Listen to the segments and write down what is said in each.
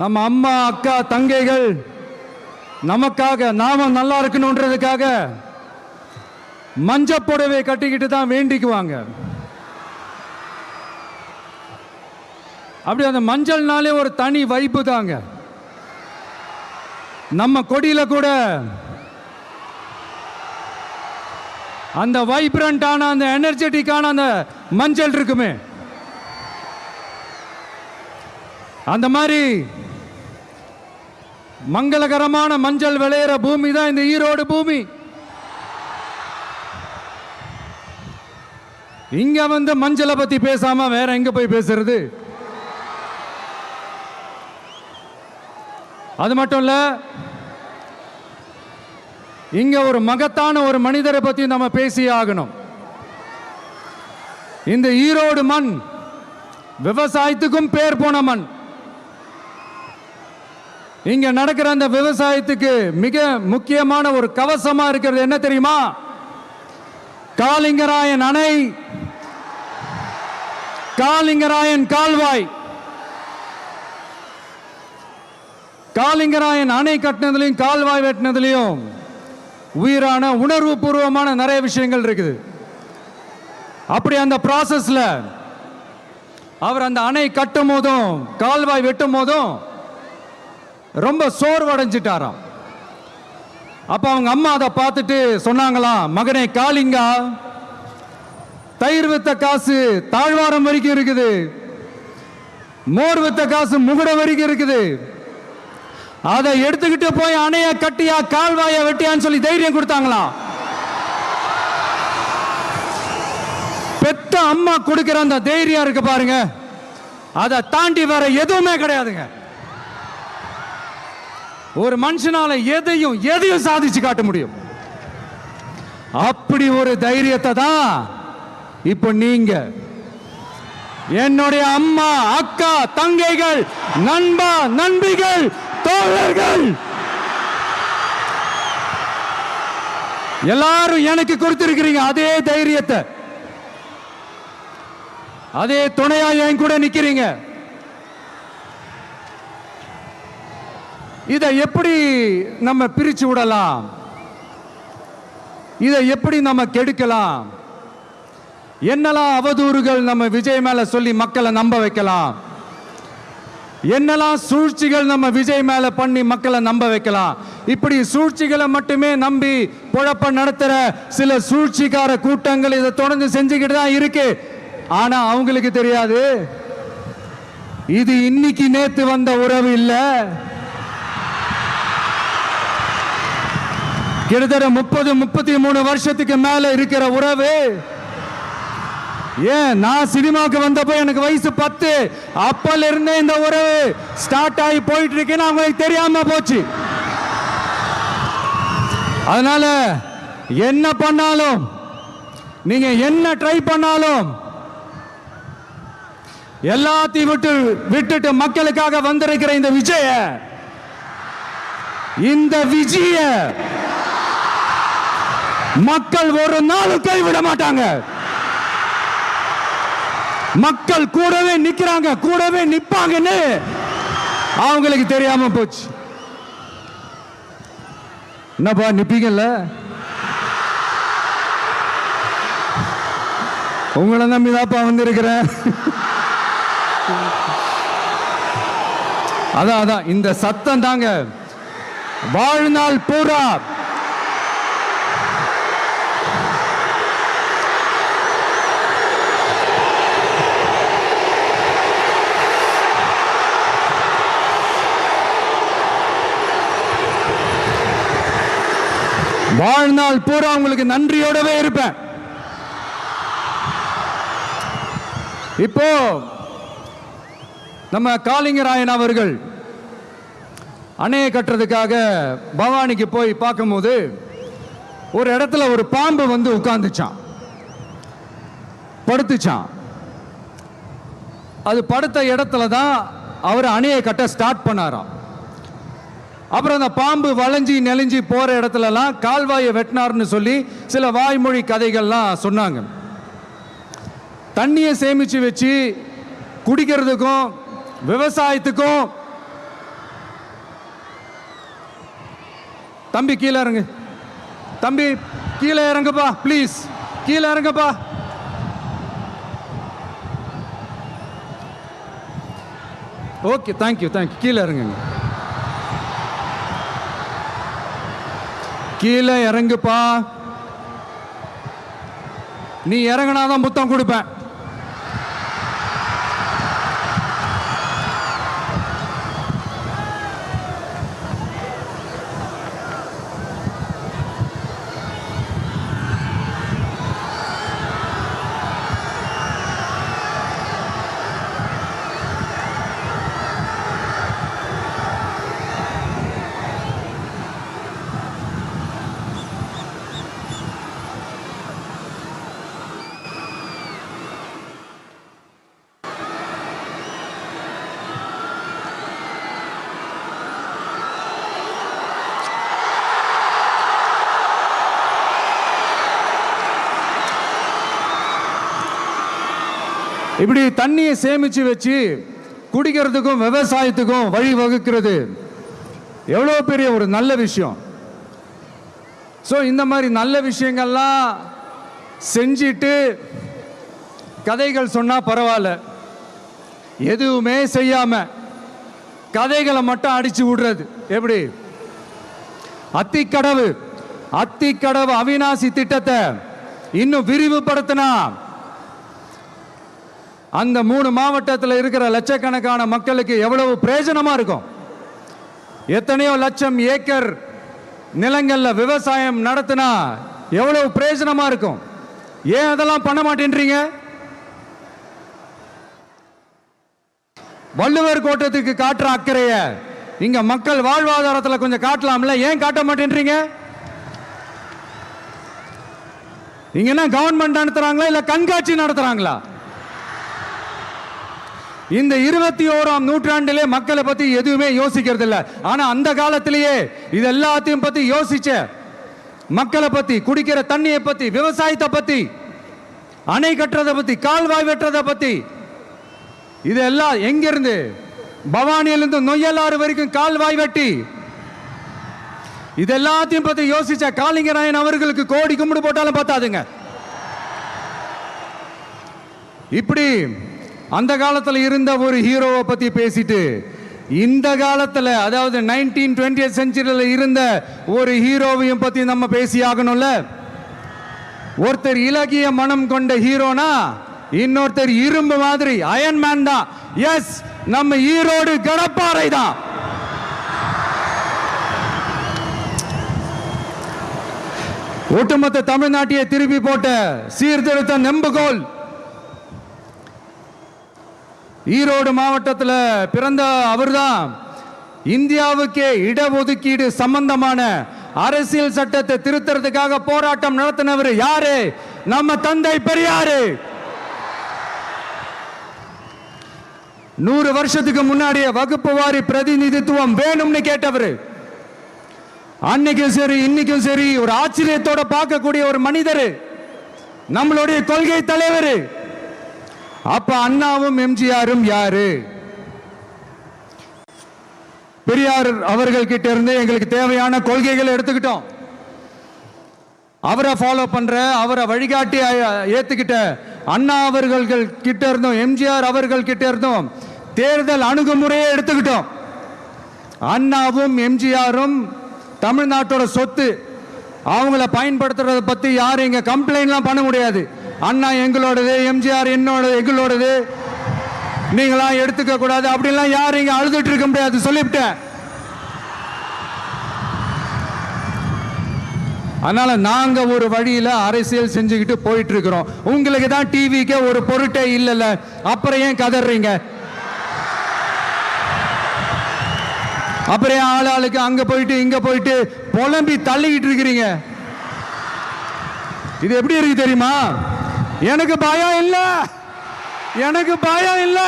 நம்ம அம்மா அக்கா தங்கைகள் நமக்காக நாம நல்லா இருக்கணும்ன்றதுக்காக மஞ்சள் புடவை கட்டிக்கிட்டு தான் வேண்டிக்குவாங்க. அப்படி அந்த மஞ்சள்னாலே ஒரு தனி வைப்பு தாங்க. நம்ம கொடியில கூட அந்த வைப்ரண்டான அந்த எனர்ஜெட்டிக்கான அந்த மஞ்சள் இருக்குமே, அந்த மாதிரி மங்களகரமான மஞ்சள் விளையிற பூமி தான் இந்த ஈரோடு பூமி. இங்க வந்து மஞ்சளை பத்தி பேசாம வேற எங்க போய் பேசுறது? அது மட்டும் இல்ல, இங்க ஒரு மகத்தான ஒரு மனிதரை பத்தி நம்ம பேசியே ஆகணும். இந்த ஈரோடு மண் விவசாயத்துக்கும் பேர் போன மண். இங்க நடக்கிற அந்த விவசாயத்துக்கு மிக முக்கியமான ஒரு கவசமா இருக்கிறது என்ன தெரியுமா? காளிங்கராயன் அணை, காளிங்கராயன் கால்வாய். காளிங்கராயன் அணை கட்டினதுலையும் கால்வாய் வெட்டினதுலையும் உயிரான உணர்வு பூர்வமான நிறைய விஷயங்கள் இருக்குது. அப்படி அந்த ப்ராசஸ்ல அவர் அந்த அணை கட்டும் போதும் கால்வாய் வெட்டும் போதும் ரொம்ப சோர்வடைஞ்சிட்டாராம். அப்ப அவங்க அம்மா அதை பார்த்துட்டு சொன்னாங்களாம், மகனே காளிங்கா, தயிர் வித்த காசு தாழ்வாரம் வரைக்கும் இருக்குது, மோர் வித்த காசு முகுட வரைக்கும் இருக்குது, அதை எடுத்துக்கிட்டு போய் அணைய கட்டியா கால்வாய வெட்டியான்னு சொல்லி தைரியம் கொடுத்தாங்களாம். பெத்த அம்மா கொடுக்கிற அந்த தைரியம் இருக்கு பாருங்க, அதை தாண்டி வேற எதுவுமே கிடையாதுங்க. ஒரு மனுஷனால எதையும் சாதிச்சு காட்ட முடியும். அப்படி ஒரு தைரியத்தை தான் இப்போ நீங்க என்னுடைய அம்மா அக்கா தங்கைகள் நண்பா நண்பிகள் தோழர்கள் எல்லாரும் எனக்கு கொடுத்திருக்கிறீங்க. அதே தைரியத்தை, அதே துணையா என் கூட நிக்கிறீங்க. இதை எப்படி நம்ம பிரிச்சு விடலாம்? இதை எப்படி நம்ம கெடுக்கலாம்? என்னெல்லாம் அவதூறுகள் நம்ம விஜய் மேல சொல்லி மக்களை நம்ப வைக்கலாம்? என்னெல்லாம் சூழ்ச்சிகள் நம்ம விஜய் மேல பண்ணி மக்களை நம்ப வைக்கலாம்? இப்படி சூழ்ச்சிகளை மட்டுமே நம்பி பொழப்ப நடத்துற சில சூழ்ச்சிக்கார கூட்டங்கள் இதை தொடர்ந்து செஞ்சுக்கிட்டு தான் இருக்கு. ஆனா அவங்களுக்கு தெரியாது, இது இன்னைக்கு நேத்து வந்த உறவு இல்ல. கிட்டத்தட்ட 30-33 வருஷத்துக்கு மேல இருக்கிற உறவு. ஏன் நான் சினிமாவுக்கு வந்தப்போ எனக்கு வயசு 10, அப்பல இருந்தே இந்த உறவு ஸ்டார்ட் ஆகி போயிட்டு இருக்குன்னு அவங்களுக்கு தெரியாம போச்சு. அதனால என்ன பண்ணாலும், நீங்க என்ன ட்ரை பண்ணாலும், எல்லாத்தையும் விட்டுட்டு மக்களுக்காக வந்திருக்கிற இந்த விஜய மக்கள் ஒரு நாளும் கைவிட மாட்டாங்க. மக்கள் கூடவே நிக்கிறாங்க, கூடவே நிப்பாங்கன்னு அவங்களுக்கு தெரியாம போச்சு. என்னப்பா நிப்பீங்கல்ல? உங்களை நம்பிதாப்பா வந்திருக்கிறேன். அதான் இந்த சத்தம் தாங்க வாழ்நாள் பூரா உங்களுக்கு நன்றியோடவே இருப்பேன். இப்போ நம்ம காளிங்கராயன் அவர்கள் அணையை கட்டுறதுக்காக பவானிக்கு போய் பார்க்கும்போது ஒரு இடத்துல ஒரு பாம்பு வந்து உட்கார்ந்துச்சான், படுத்துச்சான். அது படுத்த இடத்துல தான் அவர் அணையை கட்ட ஸ்டார்ட் பண்ணாராம். அப்புறம் அந்த பாம்பு வளைஞ்சி நெளிஞ்சி போற இடத்துலலாம் கால்வாயை வெட்டினார்னு சொல்லி சில வாய்மொழி கதைகள்லாம் சொன்னாங்க. தண்ணியை சேமிச்சு வச்சு குடிக்கிறதுக்கும் விவசாயத்துக்கும் தம்பி கீழே இறங்கு, தம்பி கீழே இறங்குப்பா, ப்ளீஸ் கீழே இறங்குப்பா. Okay, thank you thank you. கீழே இறங்குங்க, கீழே இறங்குப்பா. நீ இறங்கினாதான் புத்தம் கொடுப்பேன். இப்படி தண்ணியை சேமிச்சு வச்சு குடிக்கிறதுக்கும் விவசாயத்துக்கும் வழி வகுக்கிறது எவ்வளோ பெரிய ஒரு நல்ல விஷயம். ஸோ இந்த மாதிரி நல்ல விஷயங்கள்லாம் செஞ்சிட்டு கதைகள் சொன்னால் பரவாயில்ல, எதுவுமே செய்யாம கதைகளை மட்டும் அடிச்சு விடுறது எப்படி? அத்திக்கடவு அவிநாசி திட்டத்தை இன்னும் விரிவுபடுத்தினா அந்த 3 மாவட்டத்தில் இருக்கிற லட்சக்கணக்கான மக்களுக்கு எவ்வளவு பிரயோஜனமா இருக்கும். எத்தனையோ லட்சம் ஏக்கர் நிலங்கள்ல விவசாயம் நடத்தினா எவ்வளவு பிரயோஜனமா இருக்கும். ஏன் அதெல்லாம் பண்ண மாட்டேன்றீங்க? வள்ளுவர் கோட்டத்துக்கு காட்டுற அக்கறைய இங்க மக்கள் வாழ்வாதாரத்தில் கொஞ்சம் காட்டலாம்ல, ஏன் காட்ட மாட்டேன்றீங்க? இங்க என்ன கவர்மெண்ட் நடத்துறாங்களா இல்ல கண்காட்சி நடத்துறாங்களா? இந்த 21ஆம் நூற்றாண்டிலே மக்களை பத்தி எதுவுமே யோசிக்கிறது இல்ல. ஆனா அந்த காலத்திலேயே இது எல்லாத்தையும் பத்தி யோசிச்ச மக்களை பத்தி, குடிக்கிற தண்ணியை பத்தி, விவசாயத்தை பத்தி, அணை கட்டுறதை பத்தி, கால்வாய் வெட்டுறதை பத்தி, இதெல்லாம் எங்கிருந்து? பவானியிலிருந்து நொய்யலாறு வரைக்கும் கால்வாய் வெட்டி இது எல்லாத்தையும் பத்தி யோசிச்ச காளிங்கராயன் அவர்களுக்கு கோடி கும்பிடு போட்டாலும் பார்த்தாதுங்க. இப்படி அந்த காலத்தில் இருந்த ஒரு ஹீரோவை பத்தி பேசிட்டு இந்த காலத்தில், அதாவது 1920th செஞ்சுரியில் இருந்த ஒரு ஹீரோவையும் பத்தி நம்ம பேசி ஆகணும்ல. ஒருத்தர் இலகிய மனம் கொண்ட ஹீரோனா இன்னொருத்தர் இரும்பு மாதிரி அயன்மேன் தான். எஸ், நம்ம ஈரோடு கடப்பாறை தான். ஒட்டுமொத்த தமிழ்நாட்டையே திருப்பி போட்ட சீர்திருத்த நெம்புகோல். ஈரோடு மாவட்டத்தில் பிறந்த அவர்தான் இந்தியாவுக்கே இடஒதுக்கீடு சம்பந்தமான அரசியல் சட்டத்தை திருத்தறதுக்காக போராட்டம் நடத்தினவர் யாரு? நம்ம தந்தை பெரியாரு. 100 வருஷத்துக்கு முன்னாடியே வகுப்பு வாரி பிரதிநிதித்துவம் வேணும்னு கேட்டவர். அன்னைக்கும் சரி இன்னைக்கும் சரி ஒரு ஆச்சரியத்தோட பார்க்கக்கூடிய ஒரு மனிதர், நம்மளுடைய கொள்கை தலைவர். அப்ப அண்ணாவும் எம்ஜிஆரும் யாரு? பெரியார் அவர்கள் கிட்ட இருந்து எங்களுக்கு தேவையான கொள்கைகளை எடுத்துக்கிட்டோம். அவரை ஃபாலோ பண்ற, அவரை வழிகாட்டி ஏத்துக்கிட்ட அண்ணா அவர்கள் கிட்ட இருந்தோம், எம்ஜிஆர் அவர்கள் கிட்ட இருந்தோம் தேர்தல் அணுகுமுறையை எடுத்துக்கிட்டோம். அண்ணாவும் எம்ஜிஆரும் தமிழ்நாட்டோட சொத்து. அவங்கள பயன்படுத்துறத பத்தி யாரும் இங்க கம்ப்ளைண்ட்லாம் பண்ண முடியாது. அண்ணா எங்களோடது, எம்ஜிஆர் எங்களோடது, நீங்களா எடுத்துக்க கூடாது அப்படிலாம் யாரும் இங்க அழுதுட்டு இருக்க முடியாது, சொல்லிவிட்டேன். அதனால நாங்க ஒரு வழியில அரசியல் செஞ்சுக்கிட்டு போயிட்டு இருக்கிறோம். உங்களுக்கு தான் டிவிக்கு ஒரு பொருட்டே இல்லைல்ல, அப்புறம் ஏன் கதறீங்க? அப்புறம் ஆளுக்கு அங்க போயிட்டு இங்க போயிட்டு புலம்பி தள்ளிக்கிட்டு இருக்கிறீங்க. இது எப்படி இருக்கு தெரியுமா? எனக்கு பயம் இல்ல, எனக்கு பயம் இல்ல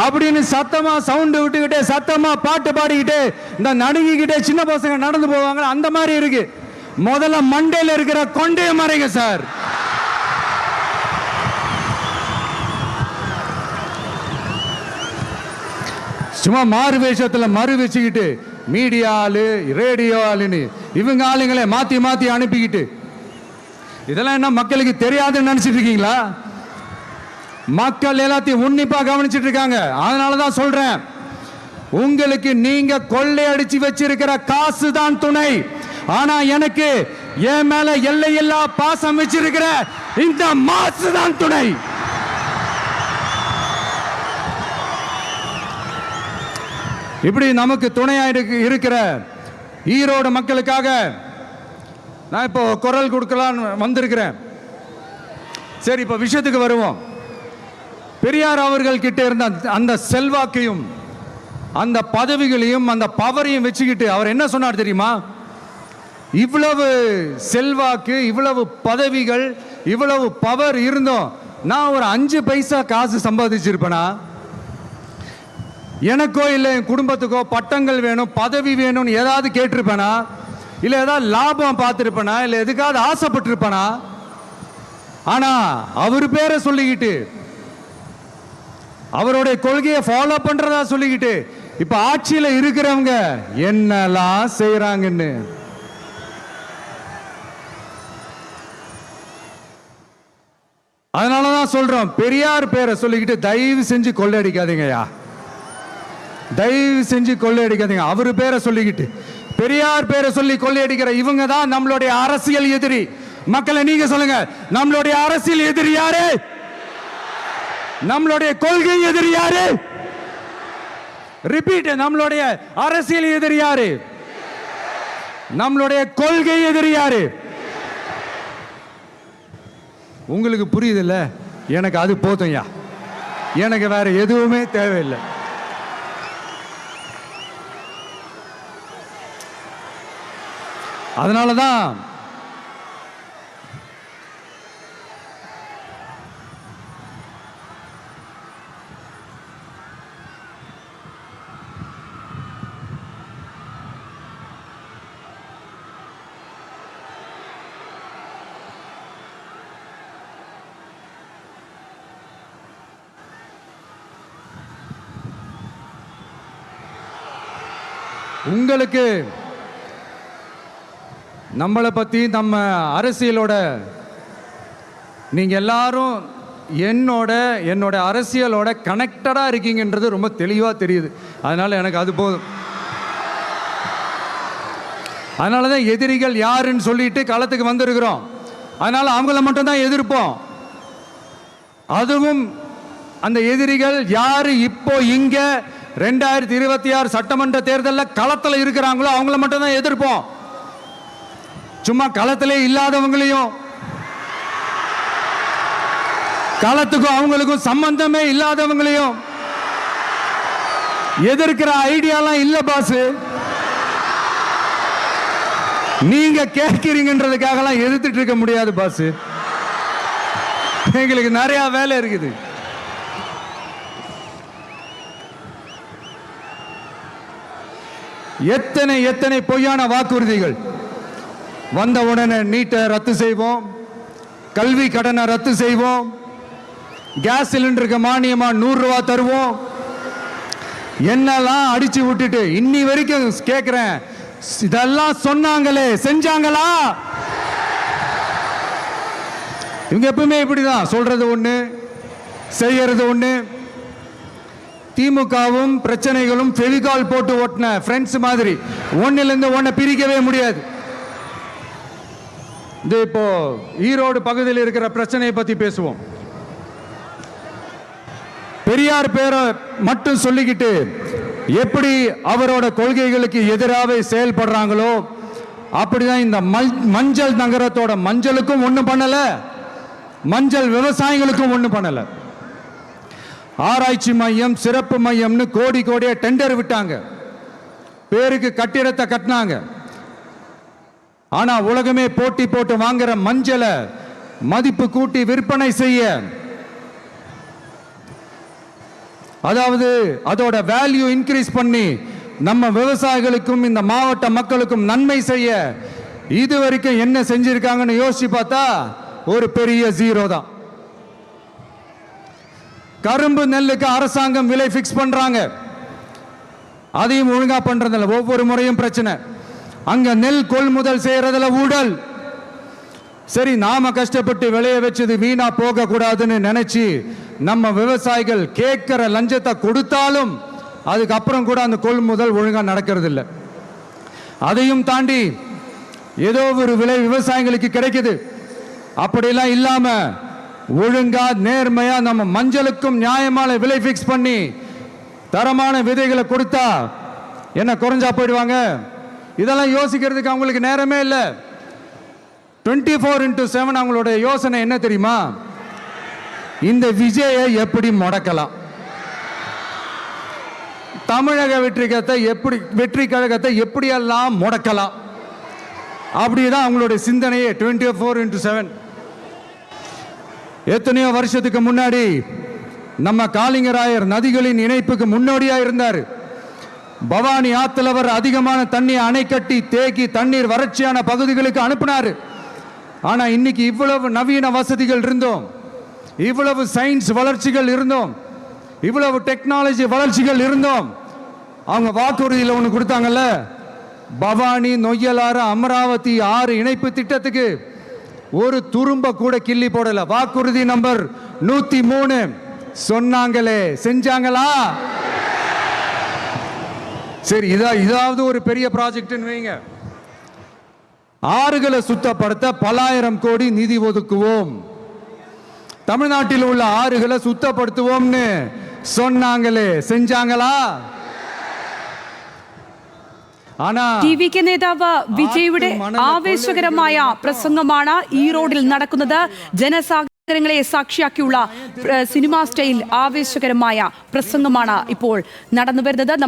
அப்படின்னு சத்தமா சவுண்ட் விட்டுக்கிட்டே சத்தமா பாட்டு பாடிக்கிட்டே இந்த நடுங்கிக்கிட்டே சின்ன பசங்க நடந்து போவாங்க, அந்த மாதிரி இருக்கு. முதல்ல மண்டையில் இருக்கிற கொண்டைய மறைங்க சார். சும்மா மாறு வேஷத்துல மறு வச்சுக்கிட்டு மீடியா ஆளு, ரேடியோ ஆளுன்னு இவங்க ஆளுங்களை மாத்தி மாத்தி அனுப்பிக்கிட்டு, இதெல்லாம் என்ன மக்களுக்கு தெரியாதுன்னு நினைச்சிட்டு இருக்கீங்களா? மக்கள் எல்லாத்தையும் உன்னிப்பா கவனிச்சிட்டு இருக்காங்க. அதனாலதான் சொல்றேன், உங்களுக்கு நீங்க கொள்ளையடிச்சு வச்சிருக்கிற காசு தான் துணை. ஆனா எனக்கு என் மேல எல்லையில்லா பாசம் வச்சிருக்கிற இந்த மாசு தான் துணை. இப்படி நமக்கு துணையா இருக்கிற ஈரோடு மக்களுக்காக நான் இப்போ குரல் கொடுக்கலான்னு வந்திருக்கிறேன். சரி, இப்போ விஷயத்துக்கு வருவோம். பெரியார் அவர்கள் கிட்ட இருந்த அந்த செல்வாக்கையும் அந்த பதவிகளையும் அந்த பவரையும் வச்சுக்கிட்டு அவர் என்ன சொன்னார் தெரியுமா? இவ்வளவு செல்வாக்கு, இவ்வளவு பதவிகள், இவ்வளவு பவர் இருந்தோம், நான் ஒரு 5 பைசா காசு சம்பாதிச்சிருப்பேனா? எனக்கோ இல்லை என் குடும்பத்துக்கோ பட்டங்கள் வேணும், பதவி வேணும்னு ஏதாவது கேட்டிருப்பேனா? இல்லை ஏதாவது லாபம் பார்த்துருப்பேனா? இல்லை எதுக்காவது ஆசைப்பட்டிருப்பேனா? ஆனா அவர் பேரை சொல்லிக்கிட்டு, அவருடைய கொள்கையை ஃபாலோ பண்றதா சொல்லிக்கிட்டு இப்ப ஆட்சியில இருக்கிறவங்க என்னெல்லாம் செய்யறாங்கன்னு. அதனாலதான் சொல்றோம், பெரியார் பேரை சொல்லிக்கிட்டு தயவு செஞ்சு கொள்ளையடிக்காதீங்கயா, தயவு செஞ்சு கொள்ளையடிக்காதீங்க. அவரு பேரை சொல்லிக்கிட்டு பெரியார் பேரை சொல்லி கொள்ளையடிக்கிற இவங்க தான் நம்மளுடைய அரசியல் எதிரி. மக்களை நீங்க சொல்லுங்க, நம்மளுடைய அரசியல் எதிரி யாரு? நம்மளுடைய கொள்கை எதிரி யாரு? ரிப்பீட், நம்மளுடைய அரசியல் எதிரி யாரு? நம்மளுடைய கொள்கை எதிரி யாரு? உங்களுக்கு புரியுதுல்ல? எனக்கு அது போதும்யா, எனக்கு வேற எதுவுமே தேவையில்லை. அதனாலதான் உங்களுக்கு நம்மளை பற்றி, நம்ம அரசியலோட, நீங்கள் எல்லாரும் என்னோட அரசியலோட கனெக்டடாக இருக்கீங்கன்றது ரொம்ப தெளிவாக தெரியுது. அதனால் எனக்கு அது போதும். அதனால தான் எதிரிகள் யாருன்னு சொல்லிட்டு களத்துக்கு வந்திருக்கிறோம். அதனால் அவங்கள மட்டும்தான் எதிர்ப்போம். அதுவும் அந்த எதிரிகள் யாரு இப்போ இங்க 2026 சட்டமன்ற தேர்தலில் களத்தில் இருக்கிறாங்களோ அவங்கள மட்டும்தான் எதிர்ப்போம். சும்மா களத்திலே இல்லாதவங்களையும், களத்துக்கும் அவங்களுக்கும் சம்பந்தமே இல்லாதவங்களையும் எதிர்க்கிற ஐடியாலாம் இல்ல பாஸ். நீங்க கேட்கிறீங்கன்றதுக்காகலாம் எதிர்த்துட்டு இருக்க முடியாது பாஸ். எங்களுக்கு நிறைய வேலை இருக்குது. எத்தனை எத்தனை பொய்யான வாக்குறுதிகள். வந்த உடனே நீட்டை ரத்து செய்வோம், கல்வி கடனை ரத்து செய்வோம், கேஸ் சிலிண்டருக்கு மானியமா 100 ரூபாய் தருவோம், என்னெல்லாம் அடிச்சு விட்டுட்டு இன்னி வரைக்கும் கேட்கிறேன், இதெல்லாம் சொன்னாங்களே செஞ்சாங்களா? இவங்க எப்பவுமே இப்படிதான், சொல்றது ஒண்ணு செய்யறது ஒண்ணு. திமுகவும் பிரச்சனைகளும் ஃபெவிகால் போட்டு ஓட்டின ஃப்ரெண்ட்ஸ் மாதிரி ஒன்னிலிருந்து ஒன்னை பிரிக்கவே முடியாது. இப்போ ஈரோடு பகுதியில் இருக்கிற பிரச்சனையை பத்தி பேசுவோம். பெரியார் பேரை மட்டும் சொல்லிக்கிட்டு எப்படி அவரோட கொள்கைகளுக்கு எதிராக செயல்படுறாங்களோ அப்படிதான் இந்த மஞ்சள் நகரத்தோட மஞ்சளுக்கும் ஒண்ணும் பண்ணல, மஞ்சள் விவசாயிகளுக்கும் ஒண்ணும் பண்ணல. ஆராய்ச்சி மையம், சிறப்பு மையம்னு கோடி கோடியா டெண்டர் விட்டாங்க, பேருக்கு கட்டிடத்தை கட்டினாங்க. ஆனா உலகமே போட்டி போட்டு வாங்குற மஞ்சளை மதிப்பு கூட்டி விற்பனை செய்ய, அதாவது அதோட வேல்யூ இன்க்ரீஸ் பண்ணி நம்ம விவசாயிகளுக்கும் இந்த மாவட்ட மக்களுக்கும் நன்மை செய்ய இதுவரைக்கும் என்ன செஞ்சிருக்காங்கன்னு யோசிச்சு பார்த்தா ஒரு பெரிய ஜீரோ தான். கரும்பு நெல்லுக்கு அரசாங்கம் விலை பிக்ஸ் பண்றாங்க, அதையும் ஒழுங்கா பண்றதில்ல. ஒவ்வொரு முறையும் பிரச்சனை. அங்க நெல் கொள்முதல் செய்யறதுல ஊழல். சரி, நாம கஷ்டப்பட்டு விளைய வச்சது வீணா போக கூடாதுன்னு நினைச்சு நம்ம விவசாயிகள் கேட்கிற லஞ்சத்தை கொடுத்தாலும் அதுக்கப்புறம் கூட அந்த கொள்முதல் ஒழுங்கா நடக்கிறது இல்லை. அதையும் தாண்டி ஏதோ ஒரு விலை விவசாயிகளுக்கு கிடைக்குது. அப்படிலாம் இல்லாம ஒழுங்கா நேர்மையா நம்ம மஞ்சளுக்கும் நியாயமான விலை ஃபிக்ஸ் பண்ணி தரமான விதைகளை கொடுத்தா என்ன குறைஞ்சா போயிடுவாங்க? இதெல்லாம் யோசிக்கிறதுக்கு அவங்களுக்கு நேரமே இல்லை. 24/7 அவங்களோட யோசனை என்ன தெரியுமா? இந்த விஜயை எப்படி முடக்கலாம், தமிழக வெற்றி கழகத்தை எப்படியெல்லாம் முடக்கலாம், அப்படிதான் அவங்களுடைய சிந்தனையே 24/7. எத்தனையோ வருஷத்துக்கு முன்னாடி நம்ம காளிங்கராயர் நதிகளின் இணைப்புக்கு முன்னோடியா இருந்தார். பவானி ஆத்துல வர அதிகமான தண்ணீர் அணை கட்டி தேக்கி தண்ணீர் வறட்சியான பகுதிகளுக்கு அனுப்பினார். ஆனா இன்னைக்கு இவ்வளவு நவீன வசதிகள் இருந்தோம், இவ்வளவு சயின்ஸ் வளர்ச்சிகள் இருந்தோம், இவ்வளவு டெக்னாலஜி வளர்ச்சிகள் இருந்தோம், அவங்க வாக்குறுதியில் ஒன்று கொடுத்தாங்கல்ல, பவானி நொய்யலாறு அமராவதி 6 இணைப்பு திட்டத்துக்கு ஒரு துரும்ப கூட கிள்ளி போடல. வாக்குறுதி நம்பர் 103 சொன்னாங்களே, செஞ்சாங்களா? சரி, இதாவது ஒரு பெரிய ப்ராஜெக்ட் வைங்க. ஆறுகளை சுத்தப்படுத்த பல்லாயிரம் கோடி நிதி ஒதுக்குவோம், தமிழ்நாட்டில் உள்ள ஆறுகளை சுத்தப்படுத்துவோம்னு சொன்னாங்களே, செஞ்சாங்களா? ടിവികെ നേതാവ് വിജയുടെ ആവേശകരമായ പ്രസംഗമാണ് ഈ റോഡിൽ നടക്കുന്നത്. ജനസാഗരങ്ങളെ സാക്ഷിയാക്കിയുള്ള സിനിമാ സ്റ്റൈൽ ആവേശകരമായ പ്രസംഗമാണ് ഇപ്പോൾ നടന്നു വരുന്നത്.